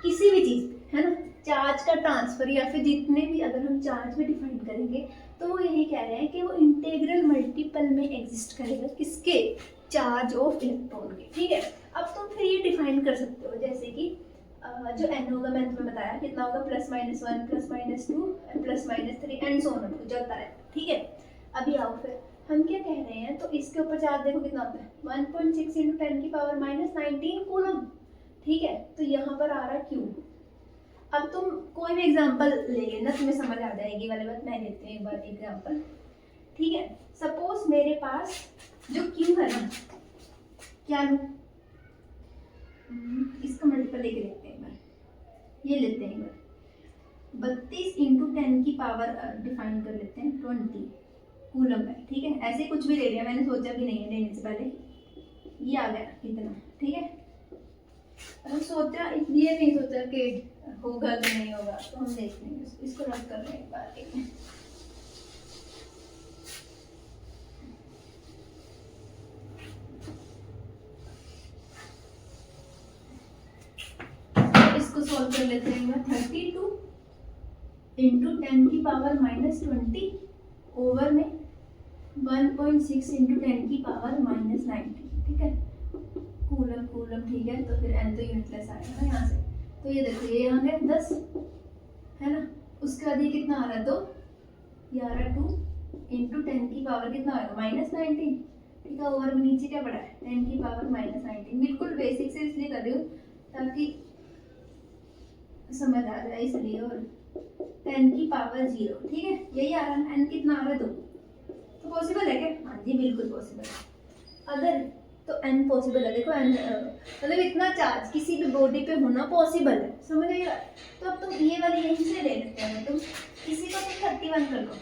किसी भी चीज़ पे, है ना, चार्ज का ट्रांसफर या फिर जितने भी अगर हम चार्ज में डिफाइन करेंगे, तो वो यही कह रहे हैं कि वो इंटीग्रल मल्टीपल में एग्जिस्ट करेगा, किसके, चार्ज ऑफ इलेक्ट्रॉन के, ठीक है। अब तुम फिर ये डिफाइन कर सकते हो, जैसे कि जो n होगा मैंने तुम्हें बताया कितना होगा, +-1 +-2 +-3 एंड सो ऑन चलता है, ठीक है। अभी आओ फिर हम क्या कह रहे हैं, तो इसके ऊपर चार्ज देखो कितना होता है, 1.6 × 10⁻−19 कूलम, ठीक है। तो यहाँ पर आ रहा है Q। अब तुम कोई भी एग्जांपल ले लेना, तुम्हें समझ आ जाएगी वाली बात। मैं लेती हूँ एक बार एग्जांपल, ठीक है। सपोज मेरे पास जो Q है ना, क्या लूँ, इसका मल्टीपल लेके देखते हैं एक बार, ये लेते हैं एक बार, 32 × 10⁻, डिफाइन कर लेते हैं 20 कूलम है, ठीक है। ऐसे कुछ भी ले लिया, मैंने सोचा भी नहीं है लेने से पहले, ये आ गया इतना, ठीक है। हम सोचा, ये नहीं सोचा कि होगा कि नहीं होगा, तो हम देख लेंगे इसको रख कर रहे हैं एक बार, ठीक है। इसको सॉल्व कर लेते हैं, 32 × 10⁻−20 ओवर में 1.6 × 10⁻−19, ठीक है। कूलम कूलम, ठीक है। तो फिर n तो यूनिटलेस आएगा ना यहाँ से, तो ये देखो ये यहाँ गया 10 है ना, उसके बाद ये कितना आ रहा है, 2, ये आ रहा है 2 × 10⁻, कितना आएगा, -19, ठीक है। ओवर में नीचे क्या पड़ा है, 10⁻−19। बिल्कुल बेसिक से इसलिए कर रही हूँ ताकि समझ आ जाए, इसलिए। और 10⁻0, ठीक है, यही आ रहा है। n कितना आ रहा है, 2। तो पॉसिबल है क्या, हाँ जी बिल्कुल पॉसिबल है। अगर तो n पॉसिबल है, देखो n मतलब इतना चार्ज किसी भी बॉडी पे होना पॉसिबल है, समझ आइएगा। तो अब तुम ये वाली यहीं से ले लेते हैं, तुम किसी को तुम 31 कर लो,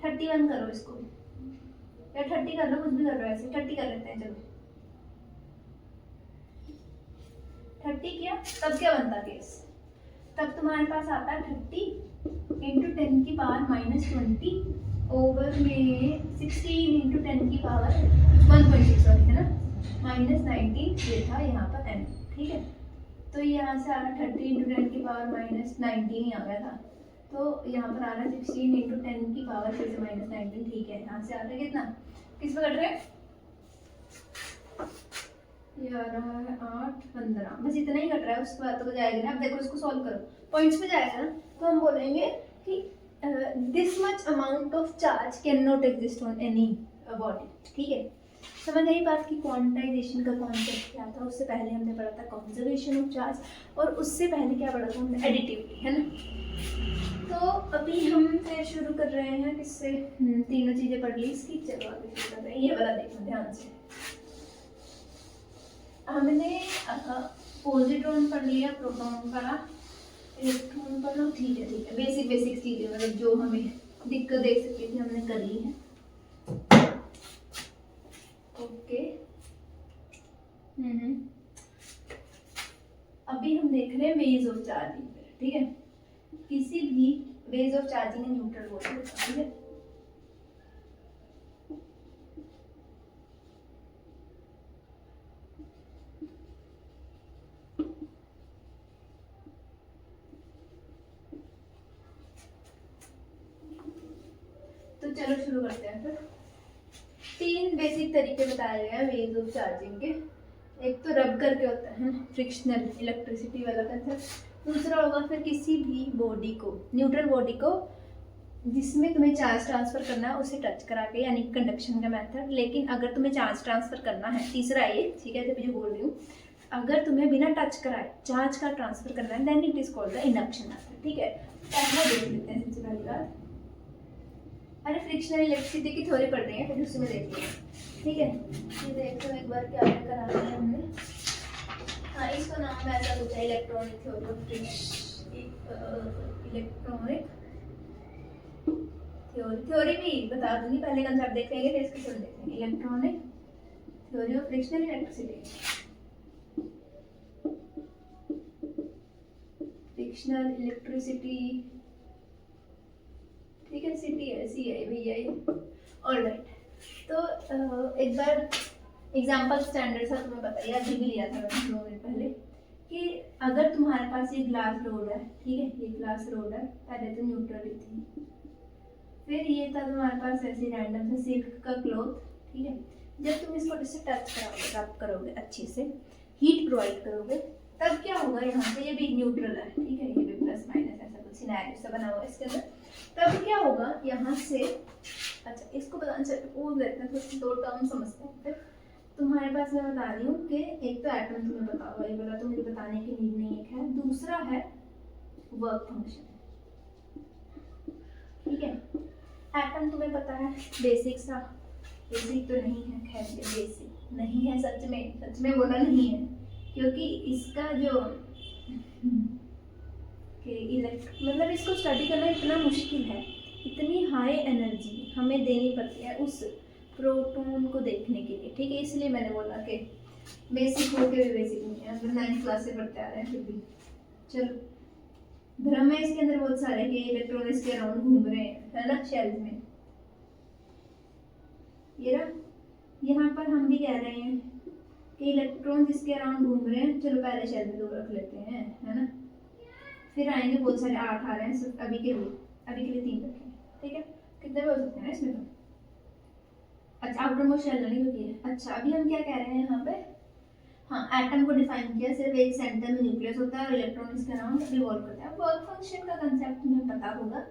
31 करो इसको, या 30 कर लो, कुछ भी कर लो, ऐसे 30 कर लेते हैं, चलो 30 किया, तब क्या बनता केस, तब तुम्हारे पास आता है 30 × 10⁻−20 ओवर में 16 × 10⁻1.6 सॉरी है ना, -19, ये था यहाँ पर n, ठीक है। तो यहाँ से आ रहा 30 × 10⁻−19 आ गया था, तो यहाँ पर आ रहा 16 × 10⁻−19, ठीक है। यहाँ से आ रहा है कितना, किस पे कट रहे हैं, ये आ रहा है 8, 15, बस इतना ही कट रहा है, उसके बाद तो जाएगा ना। अब देखो इसको सॉल्व करो, पॉइंट्स पे जाएगा ना, तो हम बोलेंगे कि this much amount of charge can not exist on any body, ठीक है। समझ आई बात की क्वांटाइजेशन का कॉन्सेप्ट क्या था। उससे पहले हमने पढ़ा था कंजर्वेशन ऑफ चार्ज, और उससे पहले क्या पढ़ा था हमने, एडिटिविटी, है ना। तो अभी हम फिर शुरू कर रहे हैं किससे, तीनों चीज़ें पढ़ ली इसकी, चलो आगे शुरू कर रहे हैं। ये वाला देखो ध्यान से, हमने पॉजिट्रॉन पढ़ लिया, प्रोटॉन पढ़ा, इलेक्ट्रॉन पढ़ा, ठीक है, ठीक है। बेसिक बेसिक चीज़ें मतलब जो हमें दिक्कत देख सकती थी हमने कर ली है, ओके। अभी हम देख रहे हैं वेज ऑफ चार्जिंग, ठीक है। किसी भी ways of charging in neutral voltage, ठीक है। तो चलो शुरू करते हैं फिर। 3 बेसिक तरीके बताए गए हैं वेज ऑफ चार्जिंग के। एक तो रब करके होता है फ्रिक्शनल इलेक्ट्रिसिटी वाला कंसेप्ट। दूसरा होगा फिर किसी भी बॉडी को, न्यूट्रल बॉडी को जिसमें तुम्हें चार्ज ट्रांसफर करना है उसे टच करा के, यानी कंडक्शन का मेथड। लेकिन अगर तुम्हें चार्ज ट्रांसफर करना है, तीसरा ये, ठीक है, जब जो बोल रही हूँ, अगर तुम्हें बिना टच कराए चार्ज का ट्रांसफर करना है then it is called the induction method, ठीक है। पहला देख लेते हैं सबसे पहली बात। अरे फ्रिक्शनल इलेक्ट्रिसिटी की थ्योरी पढ़ रही है, फिर उसमें देखते हैं, ठीक है। ये देखो एक बार क्या कराना है हमने, हाँ इसको नाम ऐसा कुछ है, इलेक्ट्रॉनिक थ्योरी, इलेक्ट्रॉनिक थ्योरी भी बता दूंगी, पहले कंसेप्ट देख लेंगे फिर इसकी थ्योरी देखेंगे। Electronic theory of frictional electricity, frictional electricity, ठीक है, सिटी है, सी है भैया ये, ऑलराइट। तो एक बार एग्जांपल स्टैंडर्ड सा तुम्हें बताइए, अभी भी लिया था मैंने 2 मिनट पहले, कि अगर तुम्हारे पास ये ग्लास रोड है, ठीक है, ये ग्लास रोड है, पहले तो न्यूट्रल थी, फिर ये था तुम्हारे पास ऐसे रैंडम से सिल्क का क्लॉथ, ठीक है। जब तुम इसको इससे टच कराओगे, रब करोगे, अच्छे से हीट प्रोवाइड करोगे, तब क्या होगा, यहाँ से ये भी न्यूट्रल है, ठीक है, ये भी प्लस माइनस ऐसा कुछ सिनेरियो सा बना हुआ है इसके अंदर। तब क्या होगा यहाँ से, अच्छा इसको बताना चाहिए वो देखते हैं, तो दो टर्म समझते हैं। फिर तुम्हारे पास मैं बता रही हूँ कि एक तो एटम तुम्हें पता होगा, ये वाला तो मुझे बताने की नीड नहीं है। दूसरा है वर्क फंक्शन, ठीक है। एटम तुम्हें पता है, बेसिक सा, बेसिक तो नहीं है, खैर बेसिक नहीं है, सच में बोला नहीं है, क्योंकि इसका जो मतलब इसको स्टडी करना इतना मुश्किल है, इतनी हाई एनर्जी हमें देनी पड़ती है उस प्रोटॉन को देखने के लिए, ठीक है। इसलिए मैंने बोला कि बेसिक होके भी बेसिक नहीं है, अगर 9th क्लास से पढ़ते आ रहे हैं फिर भी। चलो, भ्रम है इसके अंदर बहुत सारे कि इलेक्ट्रॉन इसके अराउंड घूम रहे हैं, है ना, शेल में। ये रहा, यहाँ पर हम भी कह रहे हैं कि इलेक्ट्रॉन जिसके अराउंड घूम रहे हैं, चलो पहले शेल में 2 रख लेते हैं, है ना। फिर आएंगे बहुत सारे 8 आ रहे हैं, सिर्फ अभी के लिए 3 रखें, ठीक है। कितने भी हो सकते हैं ना इसमें तो। अच्छा, आउटर मोस्ट शेल नहीं होती है। अच्छा, अभी हम क्या कह रहे हैं यहाँ पे, हाँ, एटम को डिफाइन किया, सिर्फ एक सेंटर में न्यूक्लियस होता है और इलेक्ट्रॉन इसके अराउंड रिवॉल्व करता है। वर्क फंक्शन का कंसेप्ट तुम्हें पता होगा,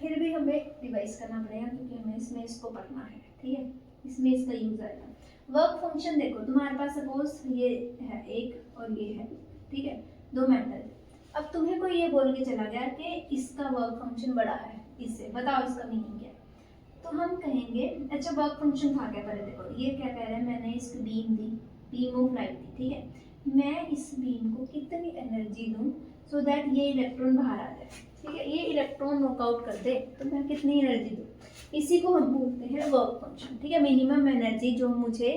फिर भी हमें रिवाइज करना पड़ेगा क्योंकि हमें इसमें इसको पढ़ना है, ठीक है, इसमें इसका यूज आएगा। वर्क फंक्शन देखो, तुम्हारे पास सपोज ये है एक और ये है, ठीक है, 2 मेटल। अब तुम्हें कोई ये बोल के चला गया कि इसका वर्क फंक्शन बड़ा है इससे, बताओ इसका मीनिंग क्या है। तो हम कहेंगे, अच्छा वर्क फंक्शन था क्या, पहले देखो ये क्या कह रहे हैं, मैंने इसको बीम दी, बीम ऑफ लाइट दी, ठीक है। मैं इस बीम को कितनी एनर्जी दूं सो दैट ये इलेक्ट्रॉन बाहर आ जाए, ठीक है, ये इलेक्ट्रॉन नॉकआउट कर दे, तो मैं कितनी एनर्जी दूं, इसी को हम बोलते हैं वर्क फंक्शन, ठीक है। मिनिमम एनर्जी जो मुझे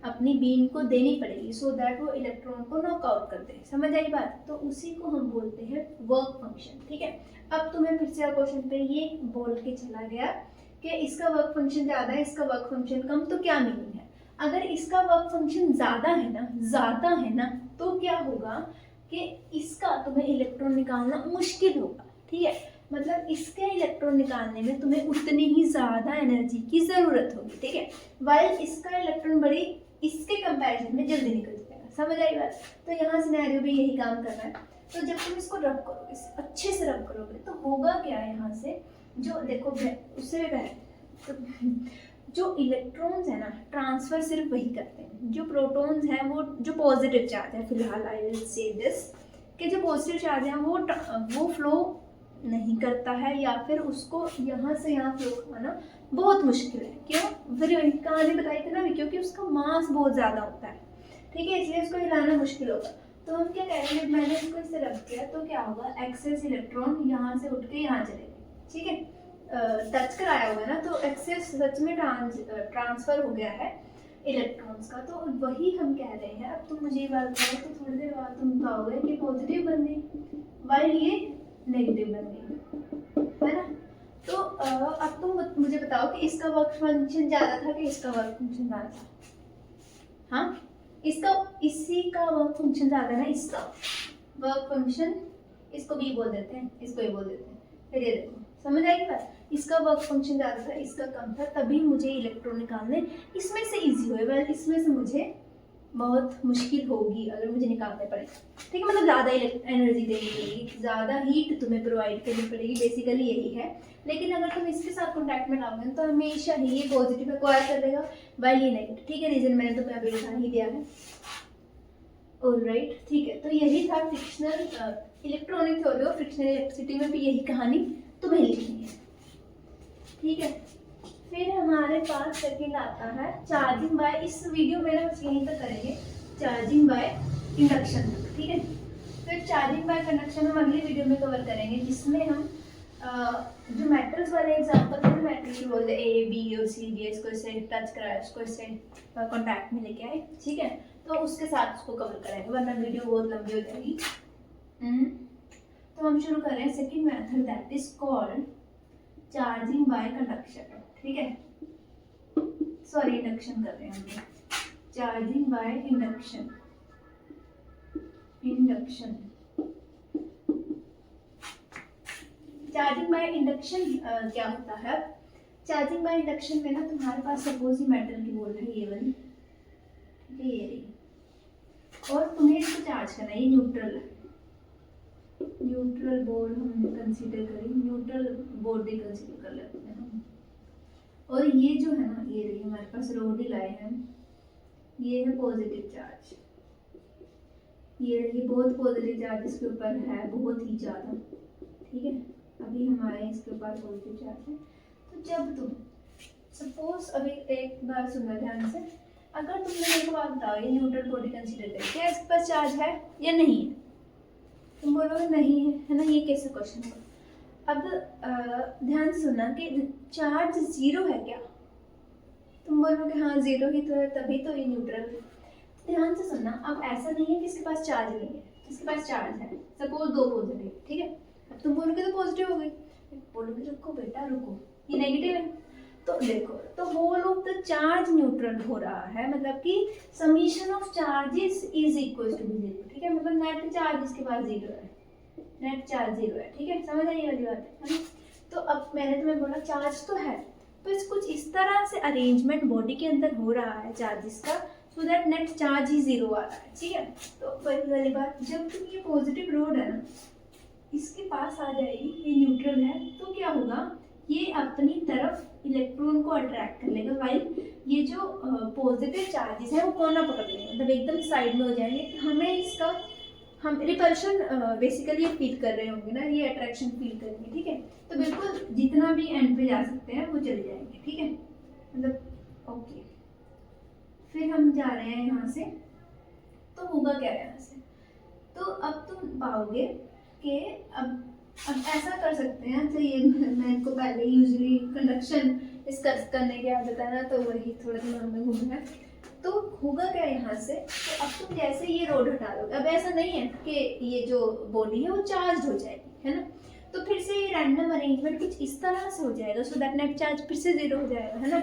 अपनी बीम को देनी पड़ेगी सो दैट वो इलेक्ट्रॉन को नॉकआउट कर दे, समझ आई बात, तो उसी को हम बोलते हैं वर्क फंक्शन, ठीक है। अब तुम्हें फिर से क्वेश्चन पे ये बोल के चला गया कि इसका वर्क फंक्शन ज़्यादा है, इसका वर्क फंक्शन कम, तो क्या मीनिंग है। अगर इसका वर्क फंक्शन ज़्यादा है ना, तो क्या होगा कि इसका तुम्हें इलेक्ट्रॉन निकालना मुश्किल होगा, ठीक है। मतलब इसके इलेक्ट्रॉन निकालने में तुम्हें उतनी ही ज़्यादा एनर्जी की ज़रूरत होगी, ठीक है। वाइल इसका इलेक्ट्रॉन बड़ी इसके कंपैरिजन में जल्दी निकल जाएगा, समझ आई बात। तो यहाँ सिनेरियो भी यही काम कर रहा है। तो जब तुम इसको रब करोगे, अच्छे से रब करोगे, तो होगा क्या यहाँ से, जो देखो उससे भी पहले तो जो इलेक्ट्रॉन्स है ना, ट्रांसफर सिर्फ वही करते हैं, जो प्रोटॉन्स हैं वो जो पॉजिटिव चार्ज है, फिलहाल आई विल से दिस कि जो पॉजिटिव चार्ज है वो फ्लो नहीं करता है, या फिर उसको यहाँ से यहाँ फ्लो करवाना बहुत मुश्किल है। क्यों, फिर कहानी बताई थी ना, क्योंकि उसका मास बहुत ज़्यादा होता है, ठीक है, इसलिए उसको हिलाना मुश्किल होगा। तो हम क्या करेंगे, मैंने इसको इससे रख दिया तो क्या होगा, एक्सेस इलेक्ट्रॉन यहाँ से उठ के यहाँ चले गए, ठीक है, टच कराया हुआ है ना, तो एक्सेस सच में ट्रांसफर हो गया है इलेक्ट्रॉन्स का। तो वही हम कह रहे हैं। अब तुम मुझे ये बात बताओ, तो थोड़ी देर बाद तुम कहोगे कि पॉजिटिव बन गई वाइल ये नेगेटिव बन गई, है ना। तो अब तुम मुझे बताओ कि इसका वर्क फंक्शन ज़्यादा था कि इसका वर्क फंक्शन ज़्यादा था। हाँ, इसी का वर्क फंक्शन ज़्यादा है ना, इसका वर्क फंक्शन, इसको भी बोल देते हैं, इसको ये बोल देते हैं। फिर ये देखो, समझ आएगी बात, इसका वर्क फंक्शन ज़्यादा था, इसका कम था, तभी मुझे इलेक्ट्रॉन निकालने इसमें से ईजी हुए, वह इसमें से मुझे बहुत मुश्किल होगी अगर मुझे निकालने पड़े, ठीक है। मतलब ज़्यादा एनर्जी देनी पड़ेगी, ज़्यादा हीट तुम्हें प्रोवाइड करनी पड़ेगी, बेसिकली यही है। लेकिन अगर तुम इसके साथ कॉन्टैक्ट में लाओगे तो हमेशा ही ये पॉजिटिव एक्वायर कर देगा, वाइल ये नेगेटिव, ठीक है। रीजन मैंने तुम्हें अभी बता ही दिया है, ऑलराइट, ठीक है। तो यही था फ्रिक्शनल इलेक्ट्रॉनिक थ्योरी और फ्रिक्शनल इलेक्ट्रिसिटी में भी यही कहानी तुम्हें लिखनी है, ठीक है। फिर हमारे पास सेकंड आता है चार्जिंग बाय, इस वीडियो में बस यहीं तक करेंगे, चार्जिंग बाय इंडक्शन, ठीक है। फिर चार्जिंग बाय कंडक्शन हम अगली वीडियो में कवर करेंगे, जिसमें हम जो मेटल्स वाले एग्जाम्पल थे, मेटल बोलते ए बी और सी डी, इसको इससे टच कराया, उसको इससे कॉन्टैक्ट में लेके आए, ठीक है। तो उसके साथ उसको कवर करेंगे, वरना वीडियो बहुत लंबी हो जाएगी। तो हम शुरू कर रहे हैं second method, that is called charging by conduction, ठीक है। सॉरी, इंडक्शन कर रहे हैं हम, charging by induction. Charging by induction क्या होता है। चार्जिंग बाय इंडक्शन में ना, तुम्हारे पास सपोज ही मेटल की बोल है ये वाली, ये रही, और तुम्हें इसको चार्ज करना है। ये न्यूट्रल बोर्ड हम कंसीडर करें, न्यूट्रल बोर्ड ही कंसीडर कर लेते हैं हम। और ये जो है ना, ये रही हमारे पास रोड ही लाए हैं, ये है पॉजिटिव चार्ज। ये बहुत पॉजिटिव चार्ज इसके ऊपर है, बहुत ही ज़्यादा, ठीक है। अभी हमारे इसके ऊपर पॉजिटिव चार्ज है। तो जब तुम सपोज, अभी एक बार सुनना ध्यान से, अगर तुमने मेरे को बात बताओ ये न्यूट्रल बॉडी कंसीडर करें, क्या इसके पास चार्ज है या नहीं है? तुम बोलोगे नहीं है ना, ये कैसे क्वेश्चन होगा? अब ध्यान से सुनना कि चार्ज जीरो है क्या? तुम बोलोगे हाँ जीरो ही तो है, तभी तो ये न्यूट्रल है। ध्यान से सुनना, अब ऐसा नहीं है कि इसके पास चार्ज नहीं है, इसके पास चार्ज है। सपोज 2 पॉजिटिव, ठीक है। अब तुम बोलोगे तो पॉजिटिव हो गई, बोलोगे रुको बेटा रुको, ये नेगेटिव है। तो देखो, तो whole of the charge neutral हो रहा है, मतलब कि summation of charges is equal to 0, ठीक है। मतलब नेट चार्ज इसके पास 0 है, नेट चार्ज 0 है, ठीक है। समझ आई वाली बात है ना? तो अब मैंने तुम्हें बोला चार्ज तो है, तो इस कुछ इस तरह से अरेंजमेंट बॉडी के अंदर हो रहा है चार्जेस का, सो दैट नेट चार्ज ही 0 आ रहा है, ठीक है। तो पहली वाली बात, जब तुम ये पॉजिटिव रोड है ना, इसके पास आ जाएगी, ये न्यूट्रल है, तो क्या होगा, ये अपनी तरफ इलेक्ट्रॉन को अट्रैक्ट कर लेगा, वाइल ये जो पॉजिटिव चार्जेस है वो कोना पकड़ लेंगे, मतलब एकदम साइड में हो जाएंगे। हमें इसका, हम रिपल्शन बेसिकली ये फील कर रहे होंगे ना, ये अट्रैक्शन फील करेंगे, ठीक है। तो बिल्कुल जितना भी एंड पे जा सकते हैं वो चले जाएंगे, ठीक है, मतलब ओके। फिर हम जा रहे हैं यहाँ से, तो होगा क्या यहाँ से? तो अब तुम पाओगे कि अब ऐसा कर सकते हैं, तो ये मैं को पहले यूजुअली कंडक्शन डिस्कस करने की आदत है ना, तो वही थोड़ा दिमाग में घूम रहा है। तो होगा क्या यहाँ से, तो अब तुम जैसे ये रोड हटा दोगे, अब ऐसा नहीं है कि ये जो बॉडी है वो चार्ज हो जाएगी, है ना। तो फिर से ये रैंडम अरेंजमेंट कुछ इस तरह से हो जाएगा, सो दैट नेट चार्ज फिर से 0 हो जाएगा, है ना।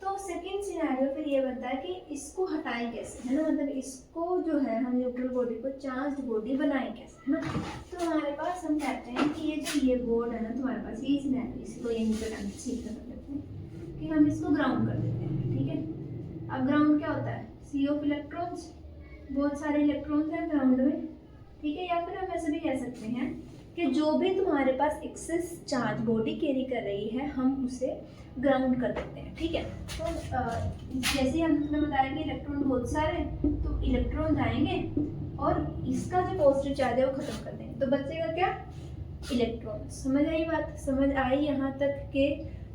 तो सेकेंड सिनेरियो फिर ये बनता है कि इसको हटाएं कैसे, है ना, मतलब इसको जो है हम न्यूट्रल बॉडी को चार्ज बॉडी बनाएं कैसे, है ना। तो हमारे पास हम कहते हैं कि ये बोर्ड है ना तुम्हारे पास, ये सिनेरियो, इसको यहीं पर सीखना कर लेते हैं कि हम इसको ग्राउंड कर देते हैं, ठीक है। अब ग्राउंड क्या होता है, सी ऑफ इलेक्ट्रॉन्स, बहुत सारे इलेक्ट्रॉन्स हैं ग्राउंड में, ठीक है। या फिर हम ऐसे भी कह सकते हैं कि जो भी तुम्हारे पास एक्सेस चार्ज बॉडी कैरी कर रही है, हम उसे ग्राउंड कर देते हैं, ठीक है। तो जैसे हम तुमने बताया कि इलेक्ट्रॉन बहुत सारे, तो इलेक्ट्रॉन जाएंगे और इसका जो पॉजिटिव चार्ज है वो खत्म कर देंगे, तो बचेगा क्या, इलेक्ट्रॉन। समझ आई बात, समझ आई यहाँ तक कि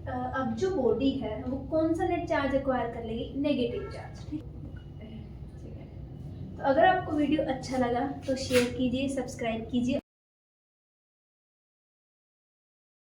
अब जो बॉडी है वो कौन सा नेट चार्ज एक्वायर कर लेगी, नेगेटिव चार्ज, ठीक है। तो अगर आपको वीडियो अच्छा लगा तो शेयर कीजिए, सब्सक्राइब कीजिए।